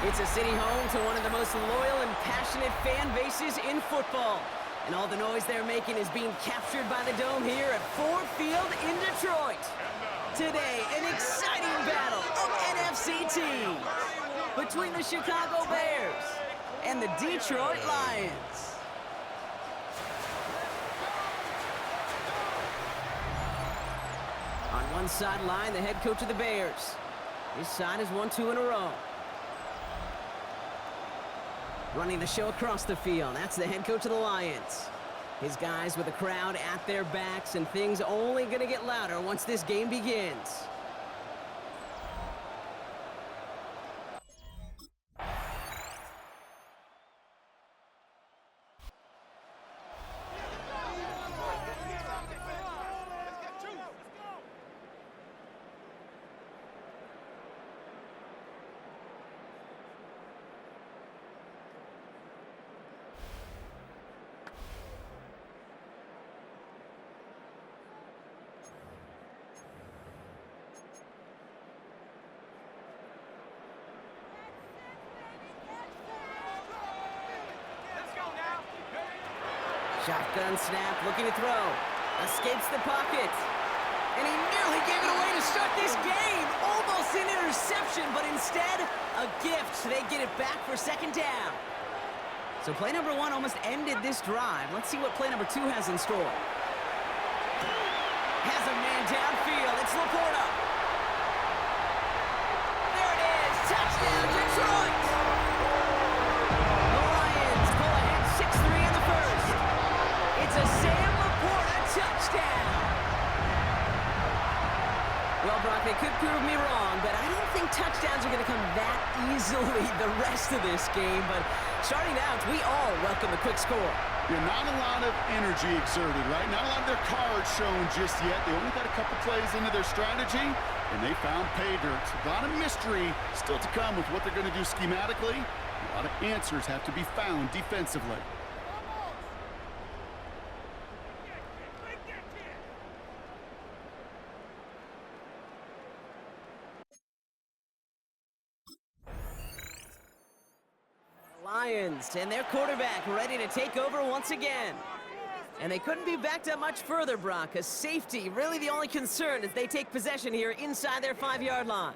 It's a city home to one of the most loyal and passionate fan bases in football. And all the noise they're making is being captured by the Dome here at Ford Field in Detroit. Today, an exciting battle of NFC teams between the Chicago Bears and the Detroit Lions. On one sideline, the head coach of the Bears. His side has won 2 in a row. Running the show across the field, that's the head coach of the Lions. His guys with the crowd at their backs, and things only going to get louder once this game begins. Shotgun snap, looking to throw. Escapes the pocket. And he nearly gave it away to start this game. Almost an interception, but instead, a gift. They get it back for second down. So play number 1 almost ended this drive. Let's see what play number 2 has in store. Has a man downfield. It's Laporta. There it is. Touchdown, Detroit. The Lions pull ahead 6-3 in the first. It's a Sam Laporta touchdown. Well, Brock, they could prove me wrong, but I don't think touchdowns are going to come that easily the rest of this game. But starting out, we all welcome a quick score. Yeah, not a lot of energy exerted, right? Not a lot of their cards shown just yet. They only got a couple plays into their strategy, and they found pay dirt. A lot of mystery still to come with what they're going to do schematically. A lot of answers have to be found defensively. Lions and their quarterback ready to take over once again. And they couldn't be backed up much further, Brock. A safety, really the only concern as they take possession here inside their 5-yard line.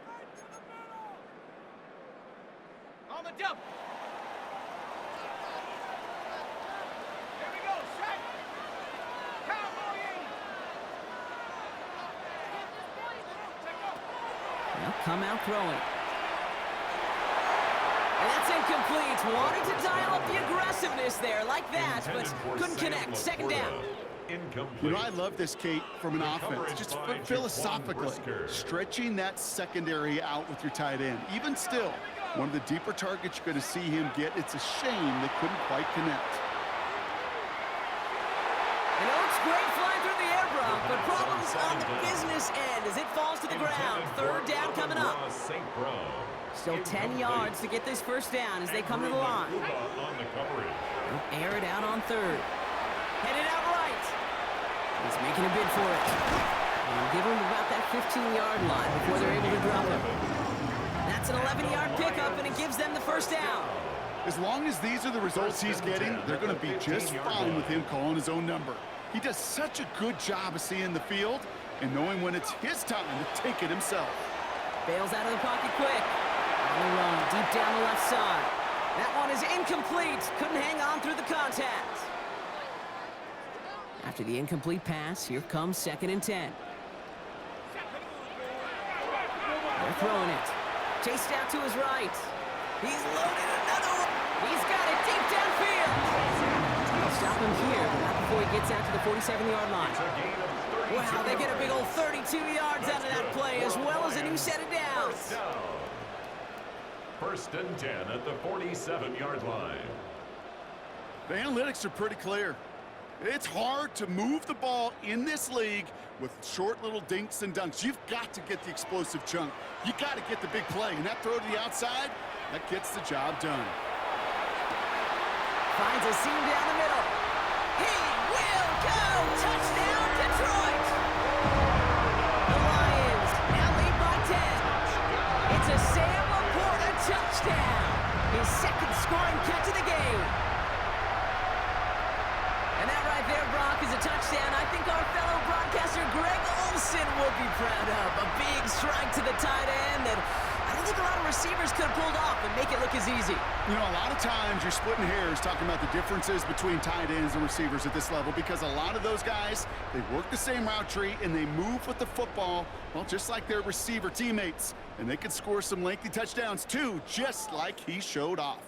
On the double. Here we go, set. Cowboy. They'll come out throwing. And that's incomplete. Wanted to dial up the aggressiveness there like that, but couldn't connect. Second down. You know, I love this, Kate, from an offense. Just philosophically, stretching that secondary out with your tight end. Even still, one of the deeper targets you're going to see him get. It's a shame they couldn't quite connect. And it looks great flying through the air, Brock, but problems on the business end as it falls to the ground. Third down coming up. Still 10 yards to get this first down as they come to the line. They'll air it out on third. Headed out right. He's making a bid for it. And give him about that 15-yard line before they're able to drop him. That's an 11-yard pickup, and it gives them the first down. As long as these are the results he's getting, they're going to be just fine with him calling his own number. He does such a good job of seeing the field and knowing when it's his time to take it himself. Bails out of the pocket quick. On the run, deep down the left side. That one is incomplete. Couldn't hang on through the contact. After the incomplete pass, here comes 2nd and 10. They're throwing it. Chased out to his right. He's loaded another one. He's got it deep downfield. They'll stop him here, but not before he gets out to the 47-yard line. Wow, they get a big old 32 yards out of that play, as well as a new set of downs. 1st and 10 at the 47-yard line. The analytics are pretty clear. It's hard to move the ball in this league with short little dinks and dunks. You've got to get the explosive chunk. You got to get the big play. And that throw to the outside, that gets the job done. Finds a seam down the middle. He will go! Touchdown, Detroit! The Lions now lead by 10. It's a Sam Laporta touchdown. His second scoring catch of the game. And that right there, Brock, is a touchdown I think our fellow broadcaster Greg Olson will be proud of. A big strike to the tight end that I don't think a lot of receivers could have pulled off and make it look as easy. You know, a lot of times you're splitting hairs talking about the differences between tight ends and receivers at this level because a lot of those guys, they work the same route tree and they move with the football, well, just like their receiver teammates. And they can score some lengthy touchdowns too, just like he showed off.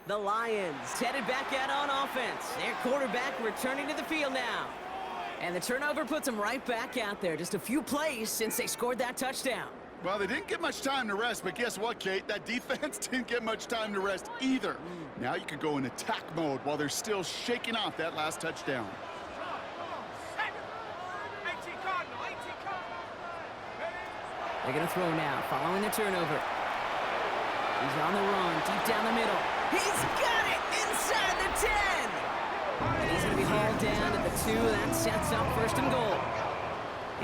The Lions headed back out on offense. Their quarterback returning to the field now. And the turnover puts them right back out there. Just a few plays since they scored that touchdown. Well, they didn't get much time to rest, but guess what, Kate? That defense didn't get much time to rest either. Now you can go in attack mode while they're still shaking off that last touchdown. They're going to throw now, following the turnover. He's on the run, deep down the middle. He's got it inside the 10. And he's going to be hauled down at the 2. That sets up first and goal.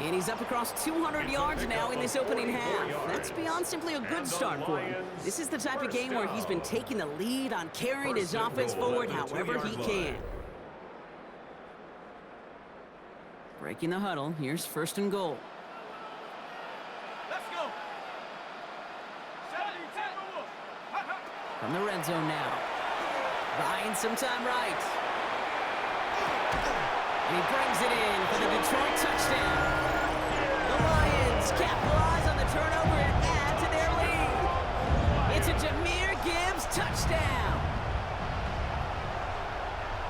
And he's up across 200 yards now in this opening half. That's beyond simply a good start for him. This is the type of game where he's been taking the lead on carrying his offense forward however he can. Breaking the huddle, here's first and goal. Let's go. From the red zone now. Buying some time right. And he brings it in for the Detroit touchdown. The Lions capitalize on the turnover and add to their lead. It's a Jahmyr Gibbs touchdown.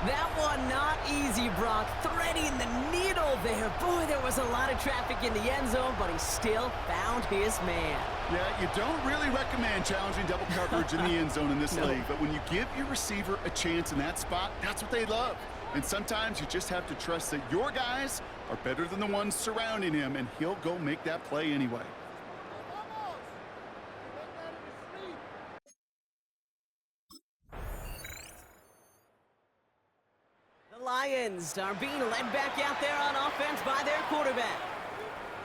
That one not easy, Brock. Threading the needle there. Boy, there was a lot of traffic in the end zone, but he still found his man. Yeah, you don't really recommend challenging double coverage in the end zone in this league, but when you give your receiver a chance in that spot, that's what they love. And sometimes you just have to trust that your guys are better than the ones surrounding him, and he'll go make that play anyway. The Lions are being led back out there on offense by their quarterback.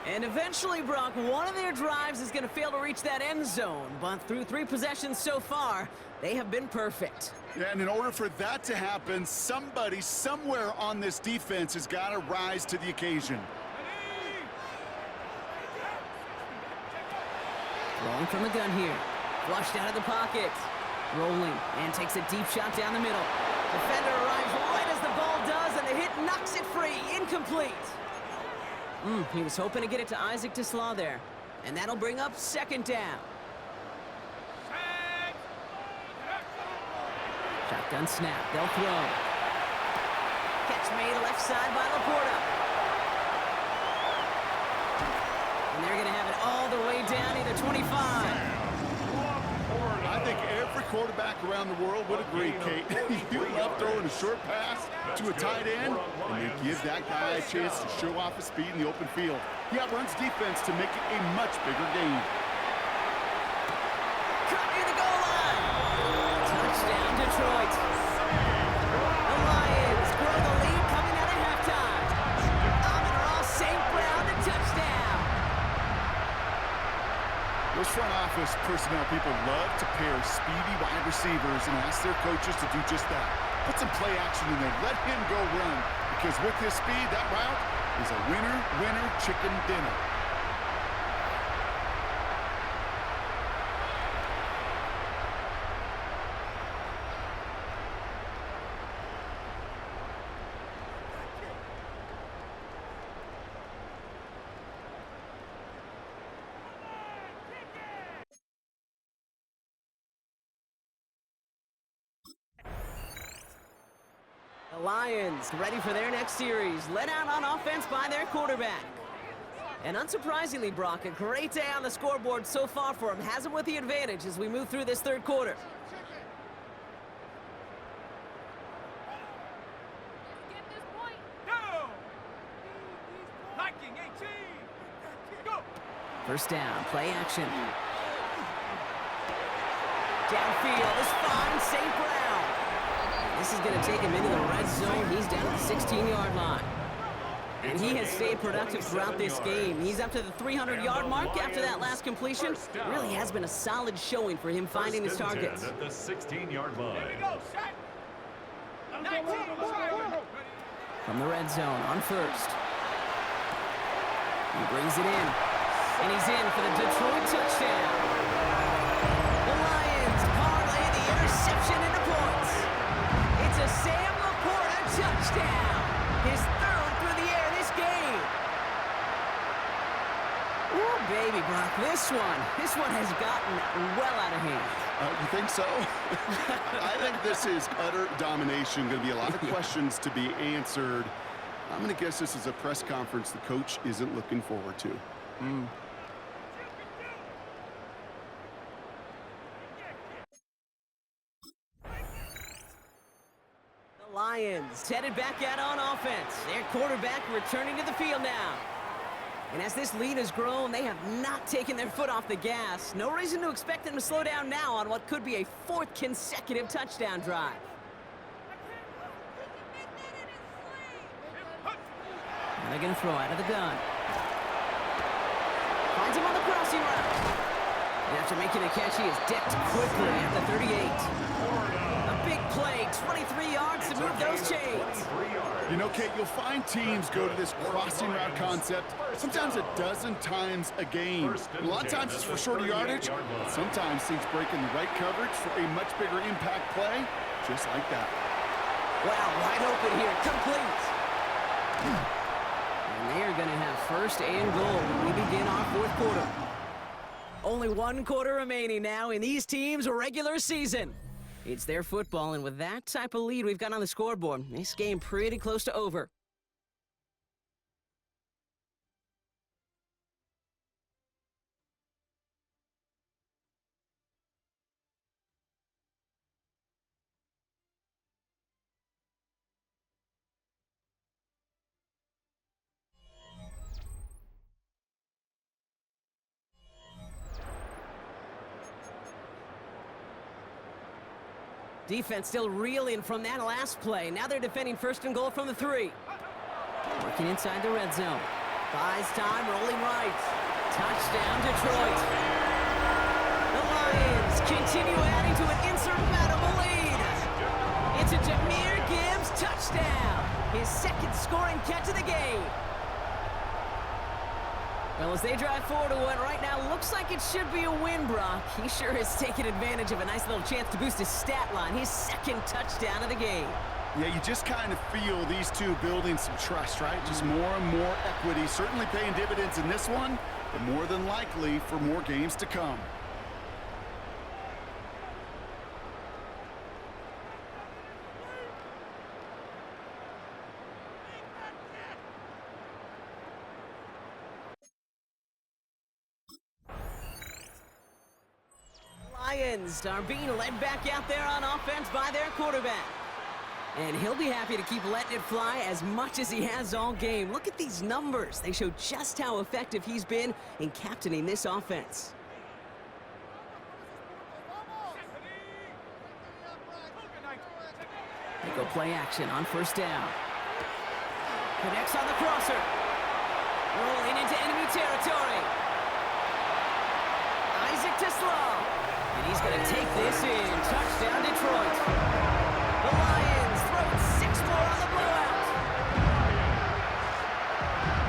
And eventually, Brock, one of their drives is going to fail to reach that end zone. But through 3 possessions so far, they have been perfect. Yeah, and in order for that to happen, somebody somewhere on this defense has got to rise to the occasion. Throwing from the gun here. Flushed out of the pocket. Rolling and takes a deep shot down the middle. Defender arrives right as the ball does, and the hit knocks it free. Incomplete. He was hoping to get it to Isaac Tislaw there. And that'll bring up second down. Shotgun snap. They'll throw. Catch made left side by Laporta. And they're going to have it all the way down to the 25. I think every quarterback around the world would agree, Kate. You love throwing a short pass to a tight end, and they give that guy a chance to show off his speed in the open field. He outruns defense to make it a much bigger game. Cut near the goal line. Touchdown, Detroit. The Lions grow the lead coming out of halftime. Amon-Ra St. Brown, the touchdown. Those front office personnel people love to pair speedy wide receivers and ask their coaches to do just that. Put some play action in there. Let him go run. Because with his speed, that route is a winner, chicken dinner. The Lions ready for their next series, led out on offense by their quarterback. And unsurprisingly, Brock, a great day on the scoreboard so far for him. Has him with the advantage as we move through this third quarter. First down, play action. Downfield is fine, St. Brown. This is going to take him into the red zone. He's down at the 16-yard line. And he has stayed productive throughout this game. He's up to the 300-yard mark after that last completion. Really has been a solid showing for him finding his targets. At the 16-yard line. Here we go, set. 19, From the red zone on first. He brings it in. And he's in for the Detroit touchdown. The Lions parlay the interception into points. It's a Sam Laporta touchdown. His third through the air this game. Ooh, baby, Brock, this one has gotten well out of hand. You think so? I think this is utter domination. Going to be a lot of questions to be answered. I'm going to guess this is a press conference the coach isn't looking forward to. The Lions headed back out on offense. Their quarterback returning to the field now. And as this lead has grown, they have not taken their foot off the gas. No reason to expect them to slow down now on what could be a fourth consecutive touchdown drive. And they're going to throw out of the gun. Finds him on the crossing route. And after making a catch, he is decked quickly at the 38. A big play, 23 yards to move those chains. You know, Kate, you'll find teams go to this crossing route concept sometimes a dozen times a game. A lot of times it's for shorter yardage. Sometimes teams break in the right coverage for a much bigger impact play, just like that. Wow, wide open here, complete. And they are going to have first and goal when we begin our fourth quarter. Only one quarter remaining now in these teams' regular season. It's their football, and with that type of lead we've got on the scoreboard, this game pretty close to over. Defense still reeling from that last play. Now they're defending first and goal from the 3. Working inside the red zone. Buys time, rolling right. Touchdown, Detroit. The Lions continue adding to an insurmountable lead. It's a Jahmyr Gibbs touchdown. His second scoring catch of the game. Well, as they drive forward to what right now looks like it should be a win, Brock, he sure has taken advantage of a nice little chance to boost his stat line. His second touchdown of the game. Yeah, you just kind of feel these two building some trust, right? Just more and more equity. Certainly paying dividends in this one, but more than likely for more games to come. Lions are being led back out there on offense by their quarterback. And he'll be happy to keep letting it fly as much as he has all game. Look at these numbers. They show just how effective he's been in captaining this offense. They go play action on first down. Connects on the crosser. Rolling into enemy territory. Isaac to slow. And he's going to take this in. Touchdown, Detroit. The Lions throw 6 more on the blowout.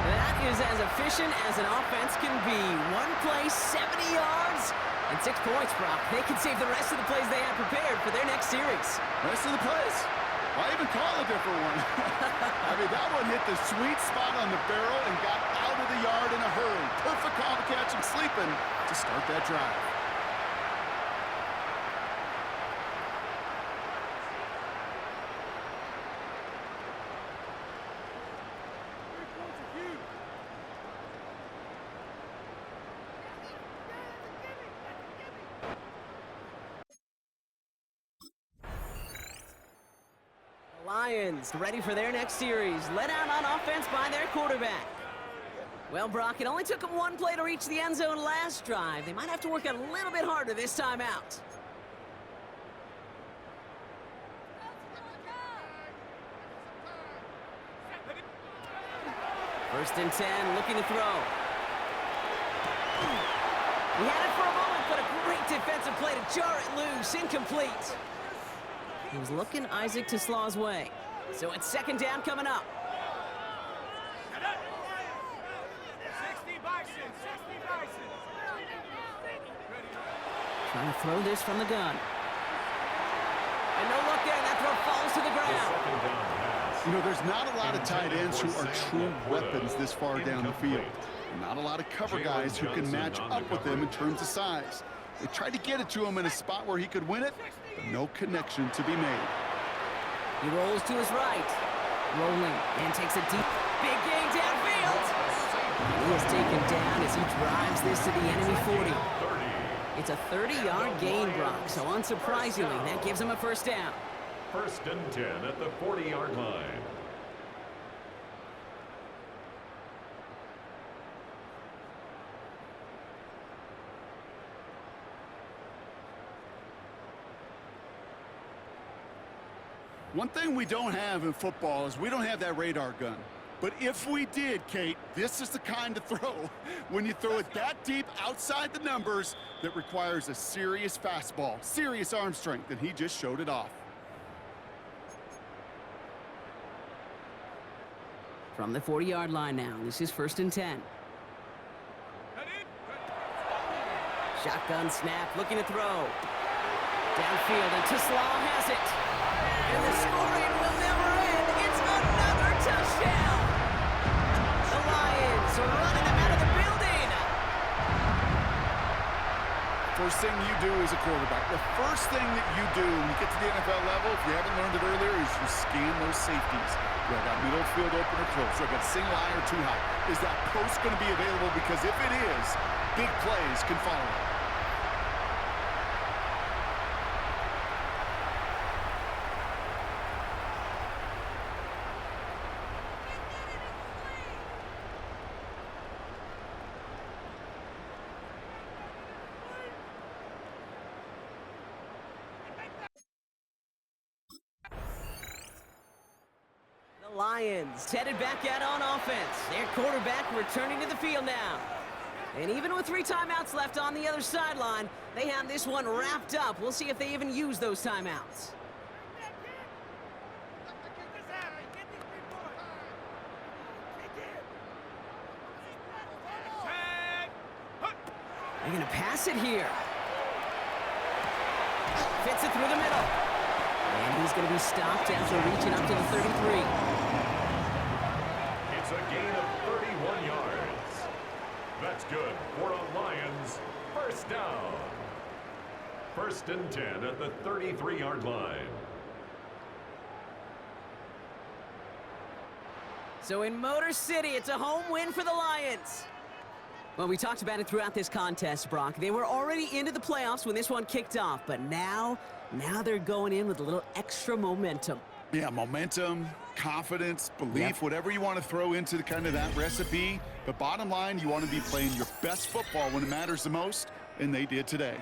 That is as efficient as an offense can be. One play, 70 yards, and 6 points, Brock. They can save the rest of the plays they have prepared for their next series. Rest of the plays? Why even call a different one? I mean, that one hit the sweet spot on the barrel and got out of the yard in a hurry. Perfect call to catch him sleeping to start that drive. Lions ready for their next series. Let out on offense by their quarterback. Well, Brock, it only took them 1 play to reach the end zone last drive. They might have to work a little bit harder this time out. First and 10, looking to throw. He had it for a moment, but a great defensive play to jar it loose. Incomplete. He was looking Isaac TeSlaw's way. So it's second down coming up. 60 Bison, 60 Bison. Trying to throw this from the gun. And no look there, and that throw falls to the ground. You know, there's not a lot of tight ends who are true weapons this far down the field. Not a lot of cover guys who can match up with him in terms of size. They tried to get it to him in a spot where he could win it, but no connection to be made. He rolls to his right. Rolling and takes a deep, big gain downfield. And he is taken down as he drives this to the enemy 40. It's a 30-yard gain, Brock, so unsurprisingly, that gives him a first down. First and 10 at the 40-yard line. One thing we don't have in football is we don't have that radar gun. But if we did, Kate, this is the kind of throw, when you throw it that deep outside the numbers, that requires a serious fastball, serious arm strength, and he just showed it off. From the 40-yard line now, this is first and 10. Shotgun snap, looking to throw. Downfield, and TeSlaw has it. And the scoring will never end. It's another touchdown. The Lions are running them out of the building. First thing you do as a quarterback, the first thing that you do when you get to the NFL level, if you haven't learned it earlier, is you scan those safeties. Do I got middle field open or close? Do I got single high or too high? Is that post going to be available? Because if it is, big plays can follow. Lions headed back out on offense. Their quarterback returning to the field now. And even with 3 timeouts left on the other sideline, they have this one wrapped up. We'll see if they even use those timeouts. They're going to pass it here. Fits it through the middle. And he's going to be stopped after reaching up to the 33. It's a gain of 31 yards. That's good for a Lions first down. First and 10 at the 33-yard line. So in Motor City, it's a home win for the Lions. Well, we talked about it throughout this contest, Brock. They were already into the playoffs when this one kicked off, but now they're going in with a little extra momentum. Yeah, momentum, confidence, belief, whatever you want to throw into the kind of that recipe. But bottom line, you want to be playing your best football when it matters the most, and they did today.